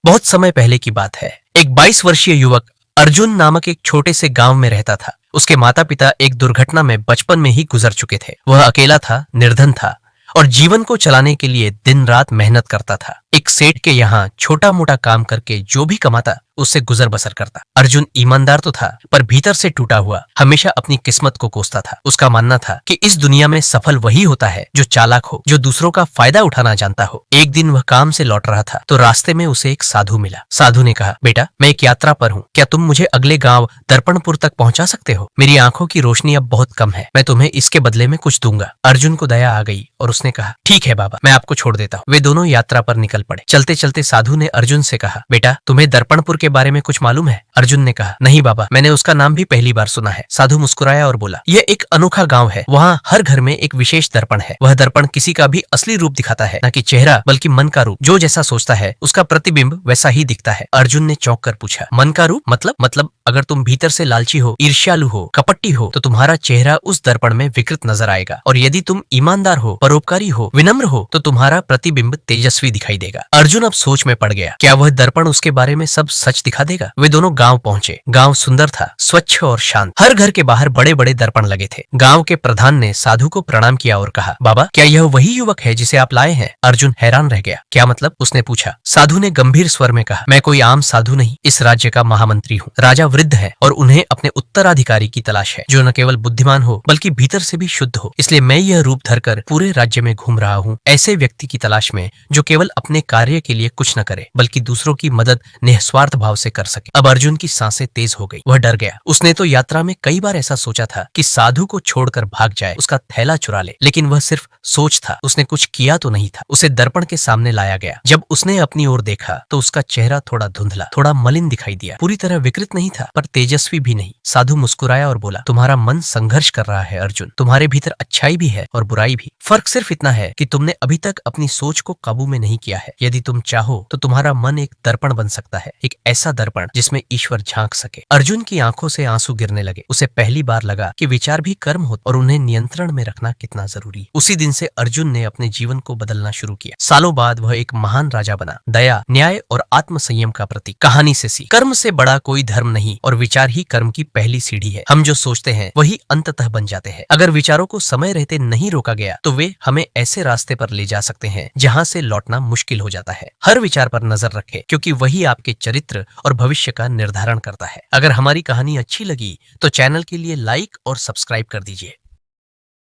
बहुत समय पहले की बात है। एक 22 वर्षीय युवक अर्जुन नामक एक छोटे से गांव में रहता था। उसके माता पिता एक दुर्घटना में बचपन में ही गुजर चुके थे। वह अकेला था, निर्धन था और जीवन को चलाने के लिए दिन रात मेहनत करता था। एक सेठ के यहाँ छोटा मोटा काम करके जो भी कमाता उससे गुजर बसर करता। अर्जुन ईमानदार तो था पर भीतर से टूटा हुआ, हमेशा अपनी किस्मत को कोसता था। उसका मानना था कि इस दुनिया में सफल वही होता है जो चालाक हो, जो दूसरों का फायदा उठाना जानता हो। एक दिन वह काम से लौट रहा था तो रास्ते में उसे एक साधु मिला। साधु ने कहा, बेटा मैं एक यात्रा पर हूँ, क्या तुम मुझे अगले गांव दर्पणपुर तक पहुंचा सकते हो? मेरी आंखों की रोशनी अब बहुत कम है, मैं तुम्हें इसके बदले में कुछ दूंगा। अर्जुन को दया आ गई और उसने कहा, ठीक है बाबा, मैं आपको छोड़ देता हूँ। वे दोनों यात्रा पर निकल पड़े। चलते चलते साधु ने अर्जुन से कहा, बेटा तुम्हें दर्पणपुर के बारे में कुछ मालूम है? अर्जुन ने कहा, नहीं बाबा, मैंने उसका नाम भी पहली बार सुना है। साधु मुस्कुराया और बोला, यह एक अनोखा गांव है। वहाँ हर घर में एक विशेष दर्पण है। वह दर्पण किसी का भी असली रूप दिखाता है, न कि चेहरा बल्कि मन का रूप। जो जैसा सोचता है उसका प्रतिबिंब वैसा ही दिखता है। अर्जुन ने चौंक कर पूछा, मन का रूप मतलब अगर तुम भीतर से लालची हो, ईर्ष्यालु हो, कपटी हो तो तुम्हारा चेहरा उस दर्पण में विकृत नजर आएगा, और यदि तुम ईमानदार हो, परोपकारी हो, विनम्र हो तो तुम्हारा प्रतिबिंब तेजस्वी दिखाई देगा। अर्जुन अब सोच में पड़ गया, क्या वह दर्पण उसके बारे में सब सच दिखा देगा? वे दोनों गांव पहुंचे। गांव सुंदर था, स्वच्छ और शांत। हर घर के बाहर बड़े बड़े दर्पण लगे थे। गांव के प्रधान ने साधु को प्रणाम किया और कहा, बाबा क्या यह वही युवक है जिसे आप लाए हैं? अर्जुन हैरान रह गया। क्या मतलब? उसने पूछा। साधु ने गंभीर स्वर में कहा, मैं कोई आम साधु नहीं, इस राज्य का महामंत्री हूँ। राजा वृद्ध है और उन्हें अपने उत्तराधिकारी की तलाश है जो न केवल बुद्धिमान हो बल्कि भीतर से भी शुद्ध हो। इसलिए मैं यह रूप धरकर पूरे राज्य में घूम रहा हूँ, ऐसे व्यक्ति की तलाश में जो केवल अपने कार्य के लिए कुछ न करे बल्कि दूसरों की मदद निस्वार्थ भाव से कर सके। अब अर्जुन की सांसें तेज हो गई। वह डर गया। उसने तो यात्रा में कई बार ऐसा सोचा था कि साधु को छोड़कर भाग जाए, उसका थैला चुरा ले, लेकिन वह सिर्फ सोच था, उसने कुछ किया तो नहीं था। उसे दर्पण के सामने लाया गया। जब उसने अपनी ओर देखा तो उसका चेहरा थोड़ा धुंधला, थोड़ा मलिन दिखाई दिया। पूरी तरह विकृत नहीं था पर तेजस्वी भी नहीं। साधु मुस्कुराया और बोला, तुम्हारा मन संघर्ष कर रहा है अर्जुन, तुम्हारे भीतर अच्छाई भी है और बुराई भी। फर्क सिर्फ इतना है कि तुमने अभी तक अपनी सोच को काबू में नहीं किया है। यदि तुम चाहो तो तुम्हारा मन एक दर्पण बन सकता है, एक ऐसा दर्पण जिसमें ईश्वर झांक सके। अर्जुन की आंखों से आंसू गिरने लगे। उसे पहली बार लगा कि विचार भी कर्म होते और उन्हें नियंत्रण में रखना कितना जरूरी है। उसी दिन से अर्जुन ने अपने जीवन को बदलना शुरू किया। सालों बाद वह एक महान राजा बना, दया, न्याय और आत्म संयम का प्रतीक। कहानी से सीख, कर्म से बड़ा कोई धर्म नहीं और विचार ही कर्म की पहली सीढ़ी है। हम जो सोचते हैं वही अंततः बन जाते हैं। अगर विचारों को समय रहते नहीं रोका गया तो वे हमें ऐसे रास्ते पर ले जा सकते हैं जहां से लौटना मुश्किल हो जाता है। हर विचार पर नजर रखें क्योंकि वही आपके चरित्र और भविष्य का निर्धारण करता है। अगर हमारी कहानी अच्छी लगी तो चैनल के लिए लाइक और सब्सक्राइब कर दीजिए।